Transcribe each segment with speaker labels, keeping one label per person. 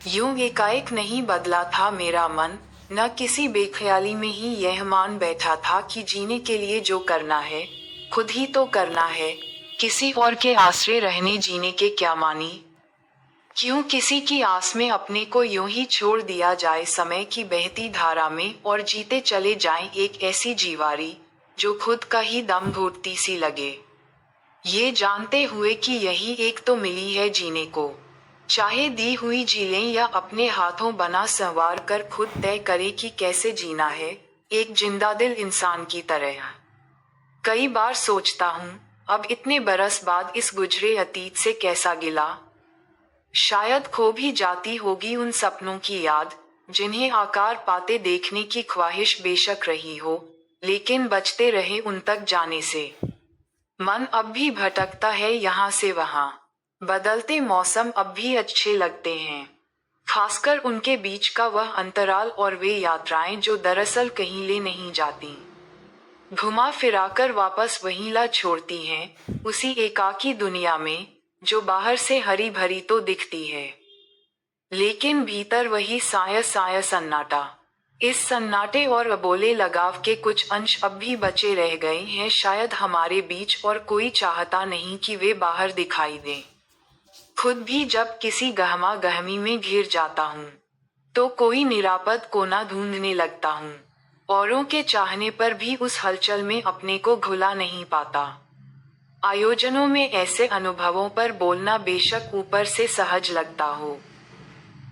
Speaker 1: यूं एकाएक नहीं बदला था मेरा मन, न किसी बेख्याली में ही यह मान बैठा था कि जीने के लिए जो करना है खुद ही तो करना है। किसी और के आश्रय रहने जीने के क्या मानी। क्यों किसी की आस में अपने को यूं ही छोड़ दिया जाए समय की बहती धारा में, और जीते चले जाएं एक ऐसी जीवारी जो खुद का ही दम घुटती सी लगे। ये जानते हुए कि यही एक तो मिली है जीने को, चाहे दी हुई जी लें या अपने हाथों बना संवार कर खुद तय करे कि कैसे जीना है, एक जिंदा दिल इंसान की तरह। कई बार सोचता हूँ, अब इतने बरस बाद इस गुजरे अतीत से कैसा गिला। शायद खो भी जाती होगी उन सपनों की याद, जिन्हें आकार पाते देखने की ख्वाहिश बेशक रही हो, लेकिन बचते रहे उन तक जाने से। मन अब भी भटकता है यहाँ से वहाँ, बदलते मौसम अब भी अच्छे लगते हैं, खासकर उनके बीच का वह अंतराल और वे यात्राएं जो दरअसल कहीं ले नहीं जाती, घुमा फिराकर वापस वहीं ला छोड़ती हैं, उसी एकाकी दुनिया में जो बाहर से हरी भरी तो दिखती है, लेकिन भीतर वही साया साया सन्नाटा। इस सन्नाटे और अबोले लगाव के कुछ अंश अब भी बचे रह गए हैं शायद हमारे बीच, और कोई चाहता नहीं कि वे बाहर दिखाई दें। खुद भी जब किसी गहमा गहमी में घिर जाता हूँ, तो कोई निरापद कोना ढूंढने लगता हूँ। औरों के चाहने पर भी उस हलचल में अपने को घुला नहीं पाता। आयोजनों में ऐसे अनुभवों पर बोलना बेशक ऊपर से सहज लगता हो,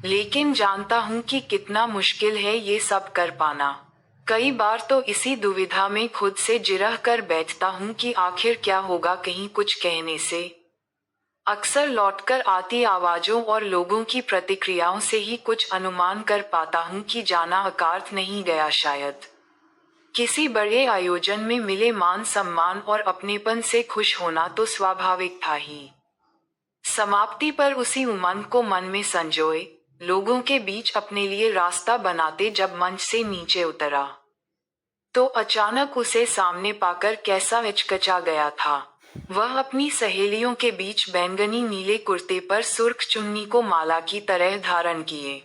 Speaker 1: लेकिन जानता हूँ कि कितना मुश्किल है ये सब कर पाना। कई बार तो इसी दुविधा में खुद से जिरह कर बैठता हूँ कि आखिर क्या होगा कहीं कुछ कहने से। अक्सर लौटकर आती आवाजों और लोगों की प्रतिक्रियाओं से ही कुछ अनुमान कर पाता हूँ कि जाना अकार्थ नहीं गया शायद। किसी बड़े आयोजन में मिले मान सम्मान और अपनेपन से खुश होना तो स्वाभाविक था ही। समाप्ति पर उसी उमंग को मन में संजोए लोगों के बीच अपने लिए रास्ता बनाते जब मंच से नीचे उतरा, तो अचानक उसे सामने पाकर कैसा हिचकिचा गया था। वह अपनी सहेलियों के बीच बैंगनी नीले कुर्ते पर सुर्ख चुन्नी को माला की तरह धारण किए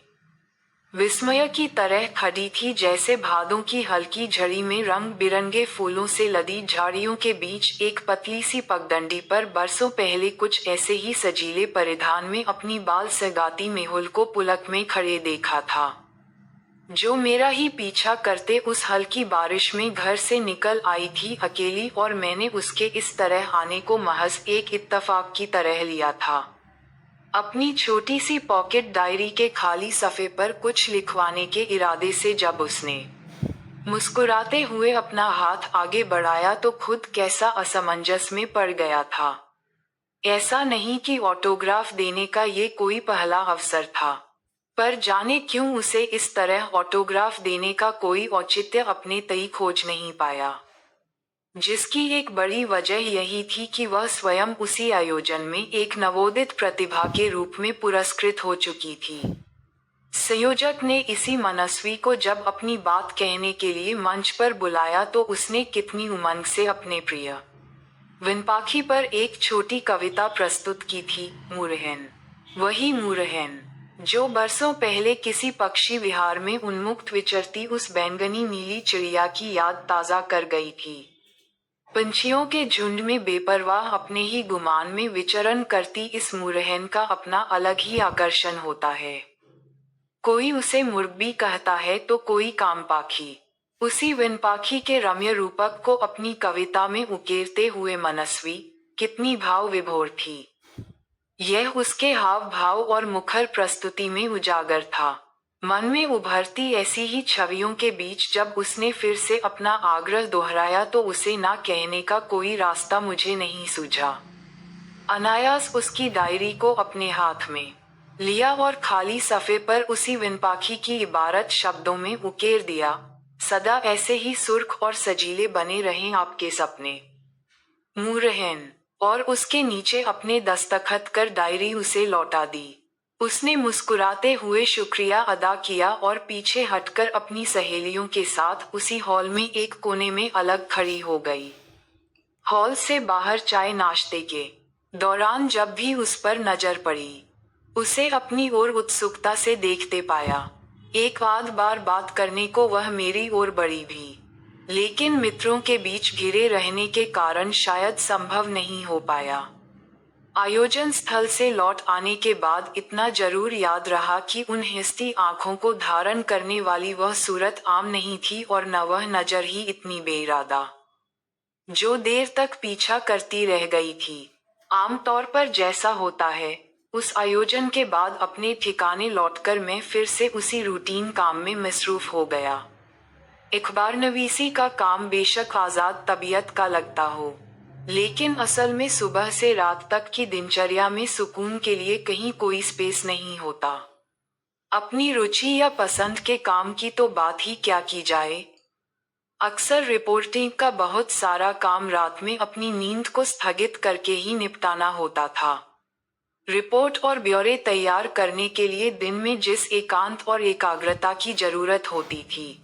Speaker 1: विस्मय की तरह खड़ी थी, जैसे भादों की हल्की झड़ी में रंग बिरंगे फूलों से लदी झाड़ियों के बीच एक पतली सी पगडंडी पर बरसों पहले कुछ ऐसे ही सजीले परिधान में अपनी बाल सगाती मेहुल को पुलक में खड़े देखा था, जो मेरा ही पीछा करते उस हल्की बारिश में घर से निकल आई थी अकेली, और मैंने उसके इस तरह आने को महज एक इत्तेफाक की तरह लिया था। अपनी छोटी सी पॉकेट डायरी के खाली सफ़े पर कुछ लिखवाने के इरादे से जब उसने मुस्कुराते हुए अपना हाथ आगे बढ़ाया तो खुद कैसा असमंजस में पड़ गया था। ऐसा नहीं कि ऑटोग्राफ देने का ये कोई पहला अवसर था, पर जाने क्यों उसे इस तरह ऑटोग्राफ देने का कोई औचित्य अपने तई खोज नहीं पाया, जिसकी एक बड़ी वजह यही थी कि वह स्वयं उसी आयोजन में एक नवोदित प्रतिभा के रूप में पुरस्कृत हो चुकी थी। संयोजक ने इसी मनस्वी को जब अपनी बात कहने के लिए मंच पर बुलाया तो उसने कितनी उमंग से अपने प्रिय विनपाखी पर एक छोटी कविता प्रस्तुत की थी, मुरहन, वही मुरहन जो बरसों पहले किसी पक्षी विहार में उन्मुक्त विचरती उस बैंगनी नीली चिड़िया की याद ताज़ा कर गई थी। पंछियों के झुंड में बेपरवाह अपने ही गुमान में विचरण करती इस मुरहन का अपना अलग ही आकर्षण होता है। कोई उसे मुर्ग भी कहता है तो कोई कामपाखी। उसी विनपाखी के रम्य रूपक को अपनी कविता में उकेरते हुए मनस्वी कितनी भाव विभोर थी। यह उसके हाव भाव और मुखर प्रस्तुति में उजागर था। मन में उभरती ऐसी ही छवियों के बीच जब उसने फिर से अपना आग्रह दोहराया तो उसे ना कहने का कोई रास्ता मुझे नहीं सूझा। अनायास उसकी डायरी को अपने हाथ में लिया और खाली सफ़े पर उसी विनपाखी की इबारत शब्दों में उकेर दिया, सदा ऐसे ही सुर्ख और सजीले बने रहें आपके सपने, मुरहन। और उसके नीचे अपने दस्तखत कर डायरी उसे लौटा दी। उसने मुस्कुराते हुए शुक्रिया अदा किया और पीछे हटकर अपनी सहेलियों के साथ उसी हॉल में एक कोने में अलग खड़ी हो गई। हॉल से बाहर चाय नाश्ते के दौरान जब भी उस पर नजर पड़ी, उसे अपनी ओर उत्सुकता से देखते पाया। एक आध बार बात करने को वह मेरी ओर बढ़ी भी, लेकिन मित्रों के बीच घिरे रहने के कारण शायद संभव नहीं हो पाया। आयोजन स्थल से लौट आने के बाद इतना जरूर याद रहा कि उन हिस्ती आंखों को धारण करने वाली वह सूरत आम नहीं थी और न वह नजर ही इतनी बेइरादा, जो देर तक पीछा करती रह गई थी। आमतौर पर जैसा होता है, उस आयोजन के बाद अपने ठिकाने लौटकर मैं फिर से उसी रूटीन काम में मसरूफ हो गया। अखबारनवीसी का काम बेशक आजाद तबीयत का लगता हो, लेकिन असल में सुबह से रात तक की दिनचर्या में सुकून के लिए कहीं कोई स्पेस नहीं होता। अपनी रुचि या पसंद के काम की तो बात ही क्या की जाए। अक्सर रिपोर्टिंग का बहुत सारा काम रात में अपनी नींद को स्थगित करके ही निपटाना होता था। रिपोर्ट और ब्यौरे तैयार करने के लिए दिन में जिस एकांत और एकाग्रता की जरूरत होती थी,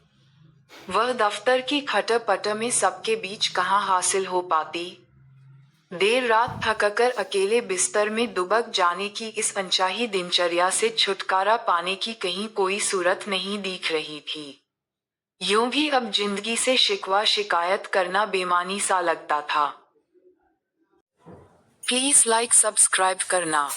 Speaker 1: वह दफ्तर की खटपट में सबके बीच कहाँ हासिल हो पाती। देर रात थककर अकेले बिस्तर में दुबक जाने की इस अनचाही दिनचर्या से छुटकारा पाने की कहीं कोई सूरत नहीं दिख रही थी। यूं भी अब जिंदगी से शिकवा शिकायत करना बेमानी सा लगता था। प्लीज लाइक सब्सक्राइब करना।